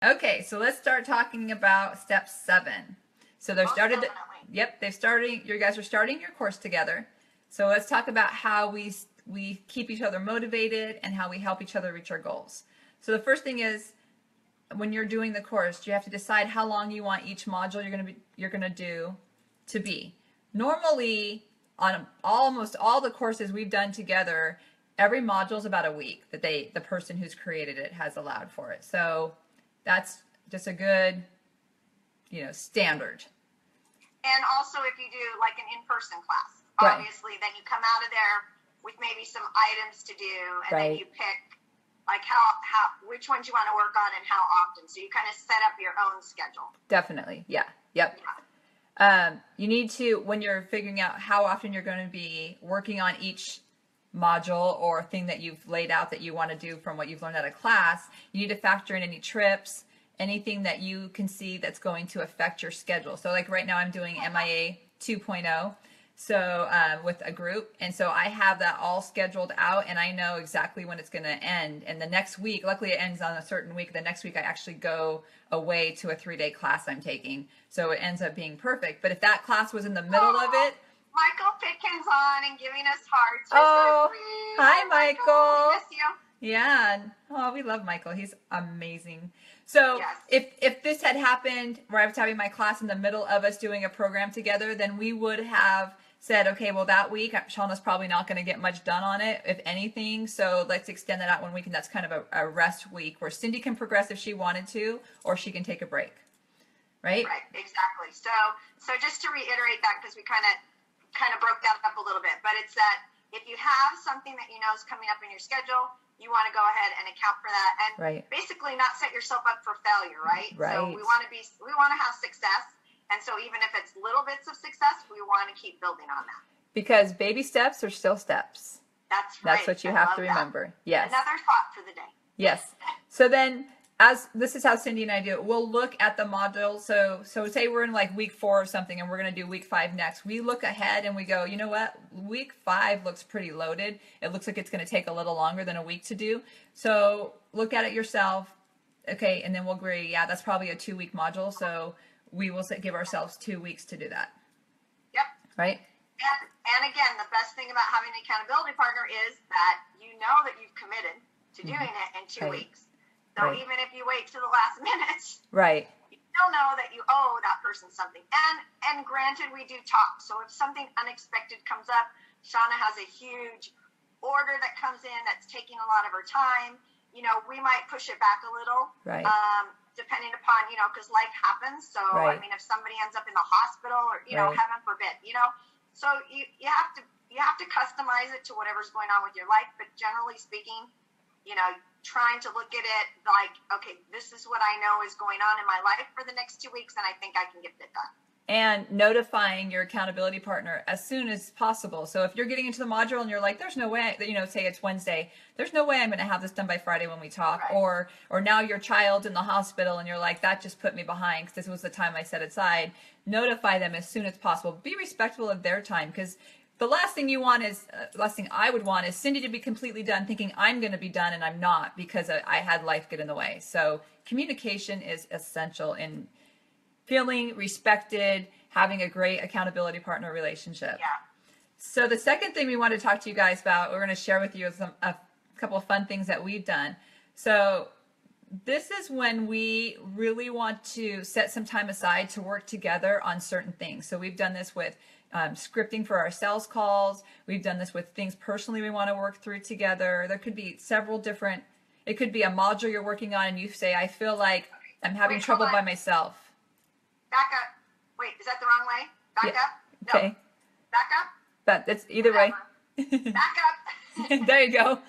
Okay, so let's start talking about step 7. So they've started, yep, you guys are starting your course together. So let's talk about how we keep each other motivated and how we help each other reach our goals. So the first thing is, when you're doing the course, you have to decide how long you want each module you're gonna do to be. Normally, on almost all the courses we've done together, every module is about a week that the person who's created it has allowed for it. So that's just a good, standard. And also, if you do like an in-person class, right, obviously, then you come out of there with maybe some items to do, and right, then you pick like which ones you want to work on and how often. So you kind of set up your own schedule. Definitely, yeah, yep. You need to, when you're figuring out how often you're going to be working on each module or thing that you've laid out that you want to do from what you've learned out of class, you need to factor in any trips, anything that you can see that's going to affect your schedule. So like right now I'm doing MIA 2.0, so with a group, and so I have that all scheduled out, and I know exactly when it's going to end. And the next week, luckily it ends on a certain week, the next week I actually go away to a 3-day class I'm taking, so it ends up being perfect. But if that class was in the middle of it, Michael Pitkin's on and giving us hearts. Oh, so hi, Michael. Miss you. Yeah. Oh, we love Michael. He's amazing. So yes, if this had happened where I was having my class in the middle of us doing a program together, then we would have said, okay, well, that week, Shauna's probably not going to get much done on it, if anything. So let's extend that out 1 week, and that's kind of a rest week where Cindy can progress if she wanted to, or she can take a break. Right? Right, exactly. So just to reiterate that, because we kind of broke that up a little bit, but it's that if you have something that you know is coming up in your schedule, you want to go ahead and account for that, and basically not set yourself up for failure, right? So we want to have success, and so even if it's little bits of success, we want to keep building on that. Because baby steps are still steps. That's right. That's what you have to remember. Yes. Another thought for the day. Yes. So then, this is how Cindy and I do it. We'll look at the module. So say we're in like week 4 or something, and we're going to do week 5 next. We look ahead and we go, you know what? Week 5 looks pretty loaded. It looks like it's going to take a little longer than a week to do. So look at it yourself. Okay. And then we'll agree, yeah, that's probably a 2-week module. So we will give ourselves 2 weeks to do that. Yep. Right? And again, the best thing about having an accountability partner is that you know that you've committed to doing it in 2 weeks. So even if you wait to the last minute, you still know that you owe that person something. And granted, we do talk. So if something unexpected comes up, Shauna has a huge order that comes in that's taking a lot of her time. We might push it back a little, depending upon, because life happens. So, I mean, if somebody ends up in the hospital or, heaven forbid, so you have to customize it to whatever's going on with your life. But generally speaking, trying to look at it like, okay, this is what I know is going on in my life for the next 2 weeks, and I think I can get it done. And notifying your accountability partner as soon as possible. So if you're getting into the module and you're like, there's no way, say it's Wednesday, there's no way I'm going to have this done by Friday when we talk. Or now your child's in the hospital and you're like, that just put me behind because this was the time I set aside. Notify them as soon as possible. Be respectful of their time, because the last thing I would want is Cindy to be completely done thinking I'm going to be done and I'm not because I had life get in the way. So communication is essential in feeling respected, having a great accountability partner relationship. Yeah. So the second thing we want to talk to you guys about, we're going to share with you a couple of fun things that we've done. So this is when we really want to set some time aside to work together on certain things. So we've done this with scripting for our sales calls. We've done this with things personally we want to work through together. There could be several different, it could be a module you're working on and you say, I feel like I'm having trouble by myself. Back up. Wait, is that the wrong way? Back up? No. Okay. Back up? But it's either way. Back up. There you go.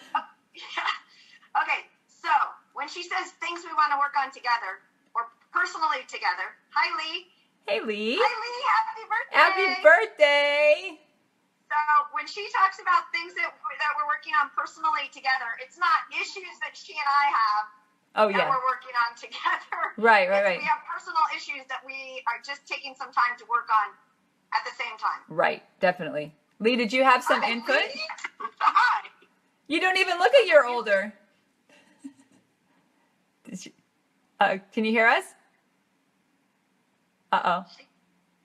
Yeah. Okay, so when she says things we want to work on together or personally together, hi, Lee. Hey, Lee. Hi, Lee. Happy birthday. Happy birthday. So when she talks about things that we're working on personally together, it's not issues that she and I have that we're working on together. Right. We have personal issues that we are just taking some time to work on at the same time. Right, definitely. Lee, did you have some input? Lee? Hi. You don't even look at your older. Can you hear us? Uh-oh.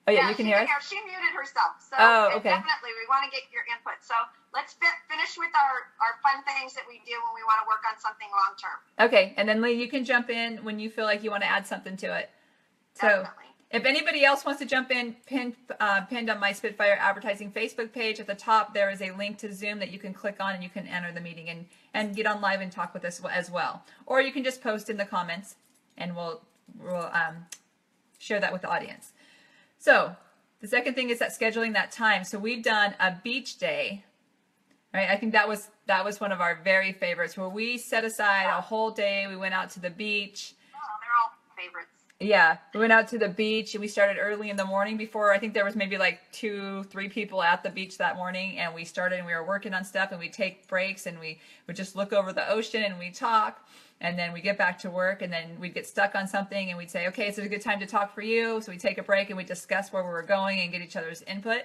Oh, yeah, you can hear us? She muted herself. So okay. Definitely, we want to get your input. So let's finish with our fun things that we do when we want to work on something long term. Okay, and then Lee, you can jump in when you feel like you want to add something to it. So definitely. If anybody else wants to jump in, pinned on my Spitfire Advertising Facebook page at the top, there is a link to Zoom that you can click on and you can enter the meeting and get on live and talk with us as well. Or you can just post in the comments and we'll share that with the audience. So the second thing is that scheduling that time. So we've done a beach day, right? I think that was one of our very favorites where we set aside a whole day. We went out to the beach. Oh, they're all favorites. Yeah, we went out to the beach and we started early in the morning before, I think there was maybe like 2-3 people at the beach that morning, and we started and we were working on stuff and we take breaks and we would just look over the ocean and we talk, and then we get back to work and then we'd get stuck on something and we'd say, okay, so it's a good time to talk for you. So we take a break and we discuss where we were going and get each other's input,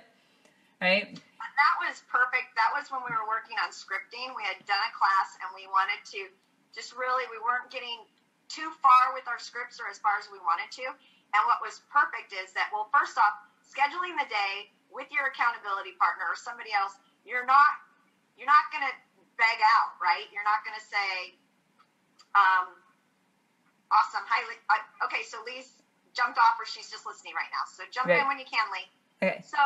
right? That was perfect. That was when we were working on scripting. We had done a class and we wanted to just really, we weren't getting too far with our scripts or as far as we wanted to. And what was perfect is that, well, first off, scheduling the day with your accountability partner or somebody else, you're not going to beg out, right? You're not going to say, awesome. Hi, Lee. Okay, so Lee's jumped off or she's just listening right now. So jump in when you can, Lee. Okay. So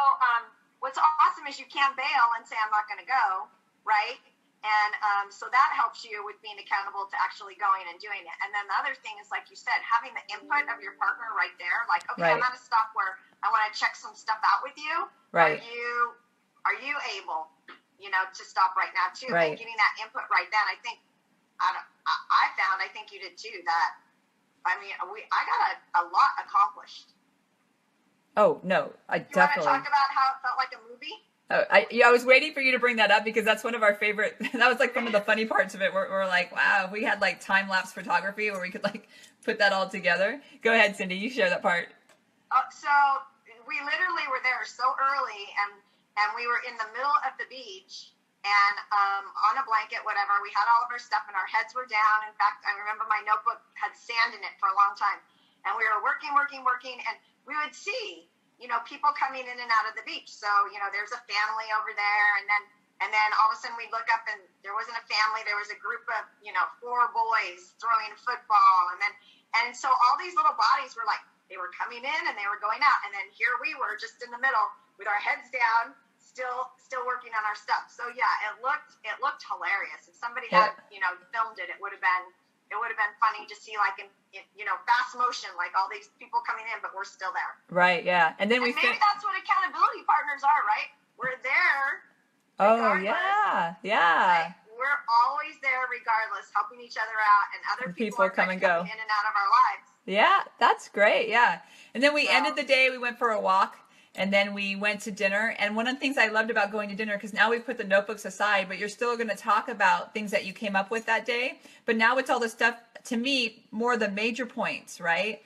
what's awesome is you can't bail and say, I'm not going to go, right? And so that helps you with being accountable to actually going and doing it. And then the other thing is, like you said, having the input of your partner right there. Like, okay, I'm at a stop where I want to check some stuff out with you. Right. Are you able, to stop right now too? Right. And getting that input right then. I think I think you did too. That I got a lot accomplished. Oh no, I definitely. You want to talk about how it felt like a movie? Oh, I was waiting for you to bring that up because that's one of our favorite. That was like one of the funny parts of it. We're like, wow, if we had like time lapse photography where we could like put that all together. Go ahead, Cindy, you share that part. So we literally were there so early, and we were in the middle of the beach, and on a blanket, whatever. We had all of our stuff, and our heads were down. In fact, I remember my notebook had sand in it for a long time, and we were working, and we would see, people coming in and out of the beach. So, there's a family over there, and then all of a sudden we look up and there wasn't a family, there was a group of, 4 boys throwing football. And so all these little bodies were like, they were coming in and they were going out. And then here we were just in the middle with our heads down, still working on our stuff. So yeah, it looked hilarious. If somebody had, filmed it, it would have been funny to see, like, in fast motion, like all these people coming in, but we're still there. Right. Yeah. And then maybe that's what accountability partners are, right? We're there. Oh yeah. Right? We're always there regardless, helping each other out, and other people are come and go in and out of our lives. Yeah, that's great. Yeah. And then we ended the day, we went for a walk. And then we went to dinner. And one of the things I loved about going to dinner, because now we've put the notebooks aside, but you're still going to talk about things that you came up with that day. But now it's all the stuff, to me, more the major points, right?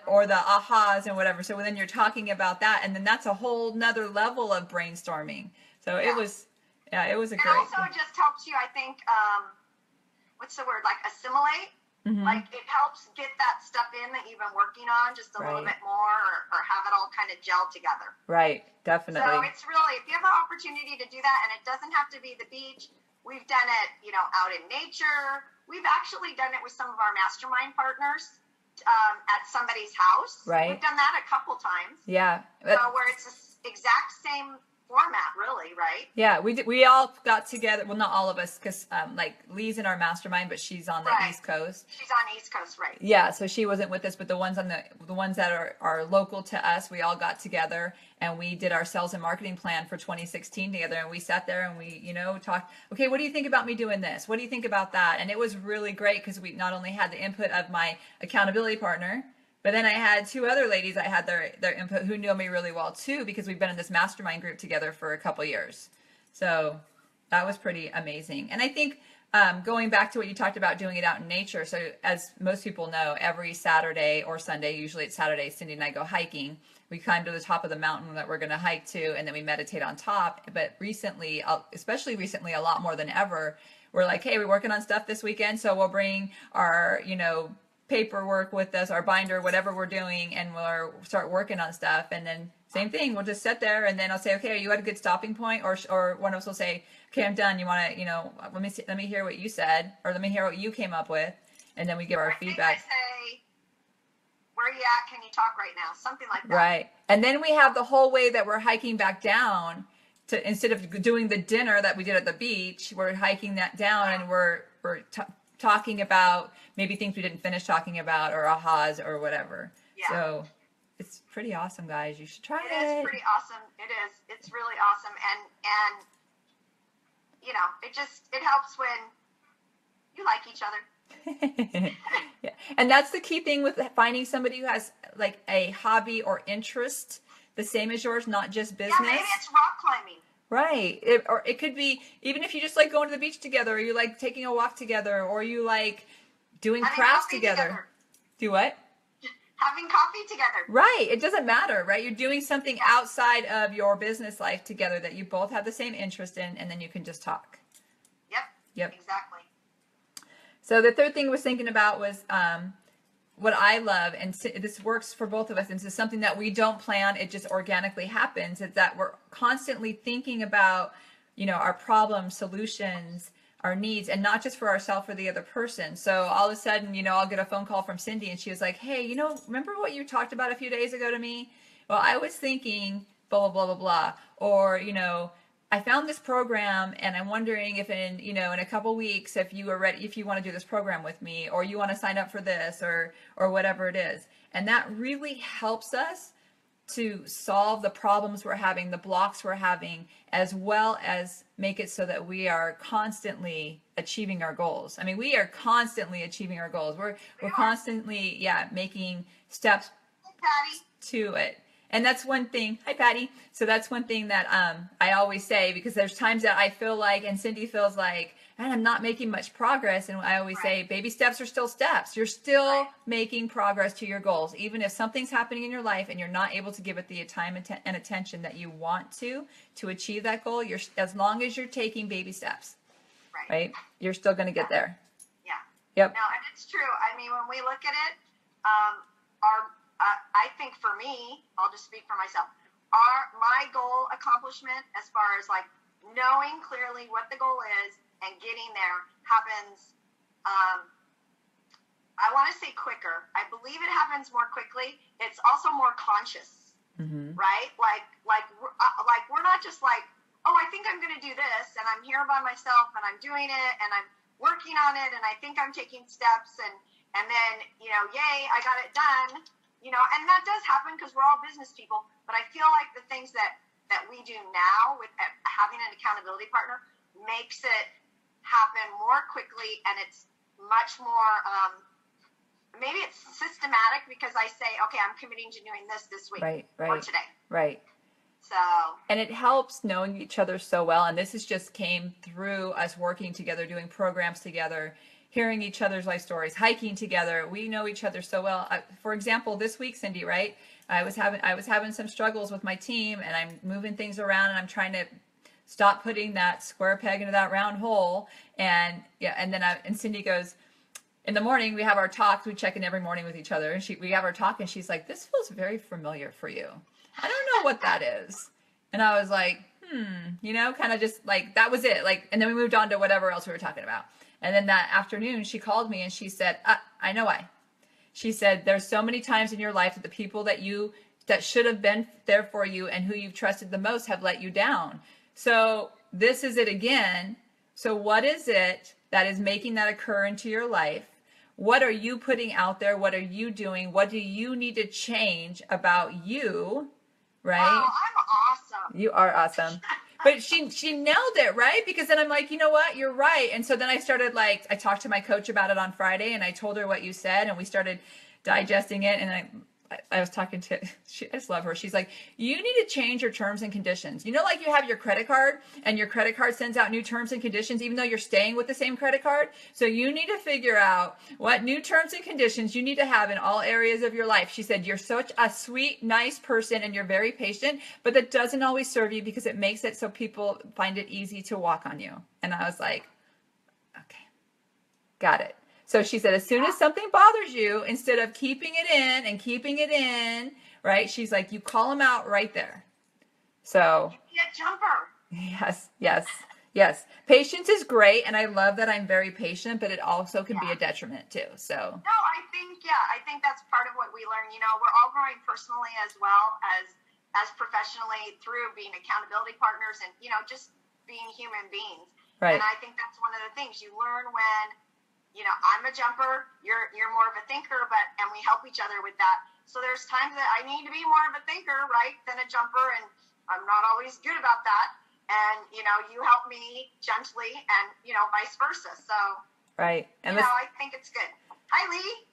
Or the ahas and whatever. So then you're talking about that. And then that's a whole nother level of brainstorming. So it was a great. It also just helps you, I think, what's the word? Like assimilate. Mm-hmm. Like it helps get that stuff in that you've been working on just a little bit more, or have it all kind of gel together. Right, definitely. So it's really, if you have the opportunity to do that, and it doesn't have to be the beach, we've done it, out in nature. We've actually done it with some of our mastermind partners at somebody's house. Right. We've done that a couple times. Yeah. So where it's the exact same format, really, right? Yeah, we all got together. Well, not all of us, because like Lee's in our mastermind, but she's on the East Coast. She's on East Coast, right? Yeah, so she wasn't with us, but the ones that are local to us, we all got together and we did our sales and marketing plan for 2016 together. And we sat there and we, talked. Okay, what do you think about me doing this? What do you think about that? And it was really great because we not only had the input of my accountability partner, but then I had 2 other ladies. I had their input who know me really well too, because we've been in this mastermind group together for a couple years. So that was pretty amazing. And I think going back to what you talked about, doing it out in nature. So as most people know, every Saturday or Sunday, usually it's Saturday, Cindy and I go hiking. We climb to the top of the mountain that we're going to hike to, and then we meditate on top. But recently, especially recently, a lot more than ever, we're like, hey, we're working on stuff this weekend. So we'll bring our, paperwork with us, our binder, whatever we're doing, and we'll start working on stuff. And then same thing, we'll just sit there, and then I'll say, okay, are you at a good stopping point? Or one of us will say, okay, I'm done. You want to, let me hear what you said, or let me hear what you came up with, and then we give our feedback. I say, where are you at? Can you talk right now? Something like that. Right. And then we have the whole way that we're hiking back down to, instead of doing the dinner that we did at the beach, we're hiking that down, and we're talking about maybe things we didn't finish talking about, or ahas or whatever. Yeah. So it's pretty awesome, guys. You should try it. It is pretty awesome. It is. It's really awesome. And it helps when you like each other. Yeah. And that's the key thing with finding somebody who has like a hobby or interest the same as yours, not just business. Yeah, maybe it's rock climbing. Right. Or it could be, even if you just like going to the beach together, or you like taking a walk together, or you like doing crafts together. Do what? Having coffee together. Right. It doesn't matter, right? You're doing something outside of your business life together that you both have the same interest in, and then you can just talk. Yep. Exactly. So the third thing I was thinking about was what I love, and this works for both of us, and this is something that we don't plan, it just organically happens, is that we're constantly thinking about, our problems, solutions, our needs, and not just for ourselves, for the other person. So all of a sudden, I'll get a phone call from Cindy, and she was like, hey, remember what you talked about a few days ago to me? Well, I was thinking blah, blah, blah, blah, blah. Or, I found this program, and I'm wondering if in a couple weeks, if you are ready, if you want to do this program with me, or you want to sign up for this, or whatever it is. And that really helps us to solve the problems we're having, the blocks we're having, as well as make it so that we are constantly achieving our goals. I mean, we are constantly achieving our goals. We're constantly, making steps to it. And that's one thing. Hi, Patty. So that's one thing that I always say, because there's times that I feel like, and Cindy feels like, man, I'm not making much progress. And I always say, baby steps are still steps. You're still making progress to your goals. Even if something's happening in your life and you're not able to give it the time and attention that you want to achieve that goal, as long as you're taking baby steps, right? You're still going to get there. Yeah. Yep. No, and it's true. I mean, when we look at it, I think for me, I'll just speak for myself, my goal accomplishment, as far as like knowing clearly what the goal is and getting there, happens, I want to say quicker. I believe it happens more quickly. It's also more conscious, right? Like we're not just like, oh, I think I'm going to do this, and I'm here by myself, and I'm doing it, and I'm working on it, and I think I'm taking steps, and then, yay, I got it done. And that does happen because we're all business people. But I feel like the things that we do now with having an accountability partner makes it happen more quickly, and it's much more, maybe it's systematic, because I say, okay, I'm committing to doing this week or today. Right. So. And it helps knowing each other so well. And this just came through us working together, doing programs together, hearing each other's life stories, hiking together. We know each other so well. For example, this week, Cindy, right? I was having some struggles with my team, and I'm moving things around, and I'm trying to stop putting that square peg into that round hole. And and Cindy goes, in the morning we have our talks. We check in every morning with each other, and we have our talk, and she's like, this feels very familiar for you. I don't know what that is. And I was like, kind of just like, that was it. Like, and then we moved on to whatever else we were talking about. And then that afternoon, she called me and she said, I know why. She said, there's so many times in your life that the people that should have been there for you and who you've trusted the most have let you down. So this is it again. So what is it that is making that occur into your life? What are you putting out there? What are you doing? What do you need to change about you? Right? Oh, I'm awesome. You are awesome. But she nailed it, right? Because then I'm like, you know what? You're right. And so then I started I talked to my coach about it on Friday, and I told her what you said, and we started digesting it. And I was talking to, I just love her. She's like, you need to change your terms and conditions. Like you have your credit card, and your credit card sends out new terms and conditions, even though you're staying with the same credit card. So you need to figure out what new terms and conditions you need to have in all areas of your life. She said, you're such a sweet, nice person, and you're very patient, but that doesn't always serve you, because it makes it so people find it easy to walk on you. And I was like, okay, got it. So she said, as soon as something bothers you, instead of keeping it in, right? She's like, you call them out right there. So. You be a jumper. Yes. Patience is great, and I love that I'm very patient, but it also can be a detriment too. So. No, I think that's part of what we learn. You know, we're all growing personally as well as professionally through being accountability partners and, you know, just being human beings. Right. And I think that's one of the things you learn when, you know, I'm a jumper, you're more of a thinker, and we help each other with that. So there's times that I need to be more of a thinker, right, than a jumper, and I'm not always good about that. And, you know, you help me gently and, you know, vice versa. So, right. And you know, I think it's good. Hi, Lee.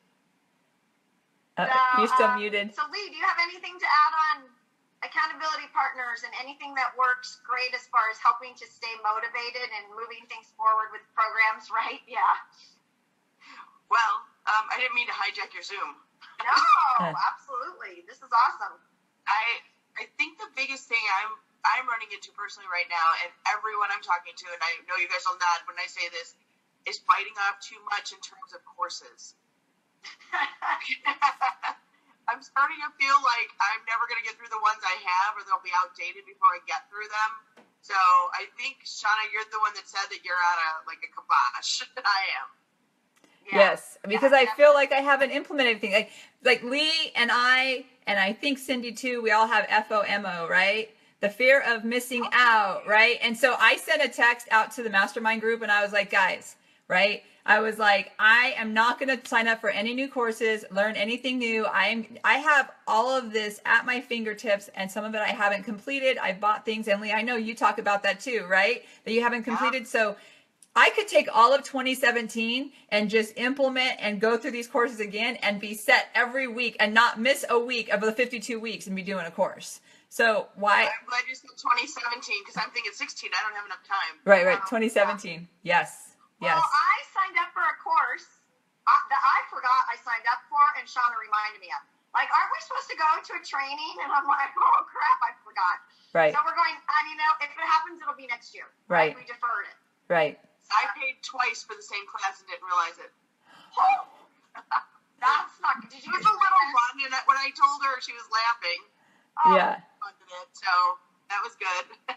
You're still muted. So, Lee, do you have anything to add on accountability partners and anything that works great as far as helping to stay motivated and moving things forward with programs, right? Yeah. Well, I didn't mean to hijack your Zoom. No, absolutely. This is awesome. I think the biggest thing I'm running into personally right now, and everyone I'm talking to, and I know you guys will nod when I say this, is biting off too much in terms of courses. I'm starting to feel like I'm never going to get through the ones I have, or they'll be outdated before I get through them. So I think, Shauna, you're the one that said that you're on a kibosh. I am. Yeah. Yes, because I feel like I haven't implemented anything. Like Lee and I think Cindy too, we all have FOMO, right? The fear of missing out, right? And so I sent a text out to the mastermind group and I was like, guys, right? I was like, I am not going to sign up for any new courses, learn anything new. I have all of this at my fingertips, and some of it I haven't completed. I bought things, and Lee, I know you talk about that too, right? That you haven't completed. Yeah. So I could take all of 2017 and just implement and go through these courses again and be set every week and not miss a week of the 52 weeks and be doing a course. So why? I'm glad you said 2017 because I'm thinking 16. I don't have enough time. Right. 2017. Yeah. Yes. Well, I signed up for a course that I forgot I signed up for, and Shauna reminded me of. Like, aren't we supposed to go to a training? And I'm like, oh crap, I forgot. Right. So we're going. You know, if it happens, it'll be next year. Right. We deferred it. Right. I paid twice for the same class and didn't realize it. Oh, that's not good. Did you get a little fun? And when I told her, she was laughing. Yeah. So that was good.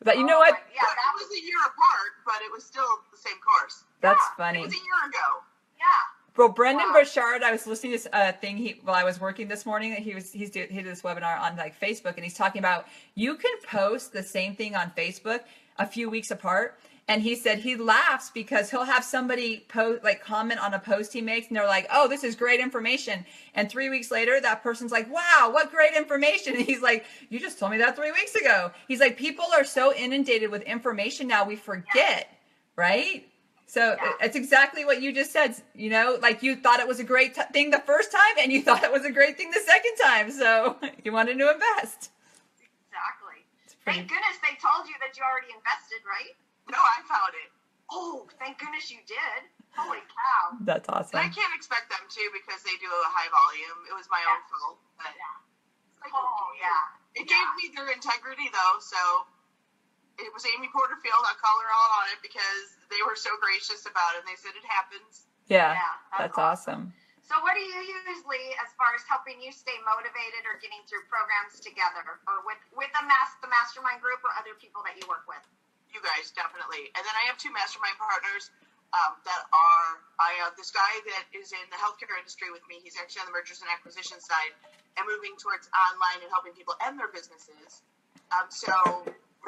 But you know what? Yeah, that was a year apart, but it was still the same course. That's funny. It was a year ago. Yeah. Well, Brendan Burchard, I was listening to this thing while I was working this morning. He did this webinar on like Facebook, and he's talking about you can post the same thing on Facebook a few weeks apart. And he said he laughs because he'll have somebody comment on a post he makes, and they're like, "Oh, this is great information." And 3 weeks later, that person's like, "Wow, what great information!" And he's like, "You just told me that 3 weeks ago." He's like, "People are so inundated with information now, we forget, right?" So it's exactly what you just said. You know, like you thought it was a great thing the first time, and you thought it was a great thing the second time. So you wanted to invest. Exactly. Thank goodness they told you that you already invested, right? No, I found it. Oh, thank goodness you did. Holy cow. That's awesome. And I can't expect them to because they do a high volume. It was my own fault. But It gave me their integrity, though, so it was Amy Porterfield. I'll call her out on it because they were so gracious about it. And they said it happens. Yeah, that's awesome. So what do you use, Lee, as far as helping you stay motivated or getting through programs together or with the mastermind group or other people that you work with? You guys, definitely. And then I have two mastermind partners I have this guy that is in the healthcare industry with me. He's actually on the mergers and acquisition side and moving towards online and helping people end their businesses. Or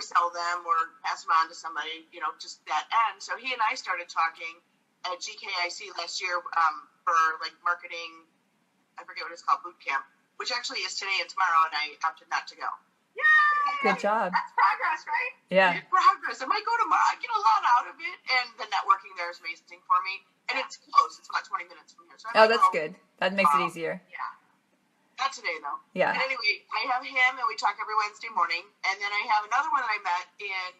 sell them or pass them on to somebody, you know, just that end. So he and I started talking at GKIC last year for like marketing, I forget what it's called, boot camp, which actually is today and tomorrow, and I opted not to go. Yay! Good job. That's progress, right? Yeah. Progress. I might go tomorrow. I get a lot out of it, and the networking there is amazing for me. And it's close. It's about 20 minutes from here. So that's good. That makes it easier. Yeah. Not today, though. Yeah. But anyway, I have him, and we talk every Wednesday morning. And then I have another one that I met in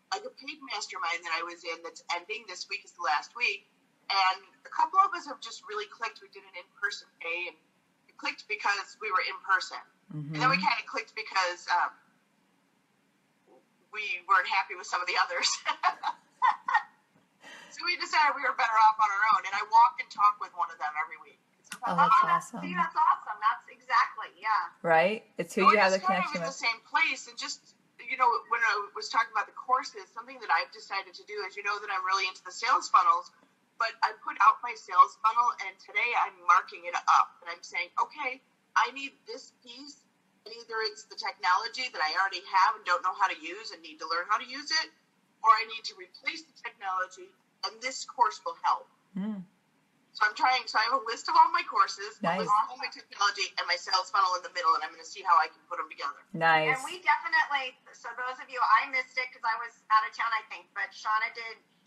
like a paid mastermind that I was in that's ending. This week is the last week. And a couple of us have just really clicked. We did an in-person day, and it clicked because we were in person. Mm-hmm. And then we kind of clicked because we weren't happy with some of the others. So we decided we were better off on our own, and I walk and talk with one of them every week. Oh, that's awesome. See, that's awesome. That's exactly, yeah. Right? It's who you have the connection with. We're just kind of in the same place, and just, you know, when I was talking about the courses, something that I've decided to do is, you know, that I'm really into the sales funnels, but I put out my sales funnel, and today I'm marking it up, and I'm saying, okay, I need this piece, and either it's the technology that I already have and don't know how to use and need to learn how to use it, or I need to replace the technology, and this course will help. So I'm trying, so I have a list of all my courses, a list of all my technology, and my sales funnel in the middle, and I'm going to see how I can put them together. Nice. And we definitely, so those of you, I missed it because I was out of town, I think, but Shauna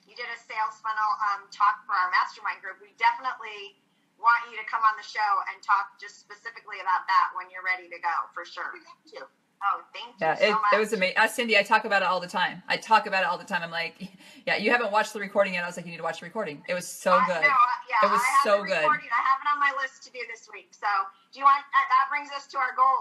you did a sales funnel talk for our mastermind group. We definitely want you to come on the show and talk just specifically about that when you're ready to go, for sure. Thank you. Oh, thank you so much. It was amazing. Cindy, I talk about it all the time. I'm like, yeah, you haven't watched the recording yet. I was like, you need to watch the recording. It was so good. It was so good. I have it on my list to do this week. So do you want, that brings us to our goals.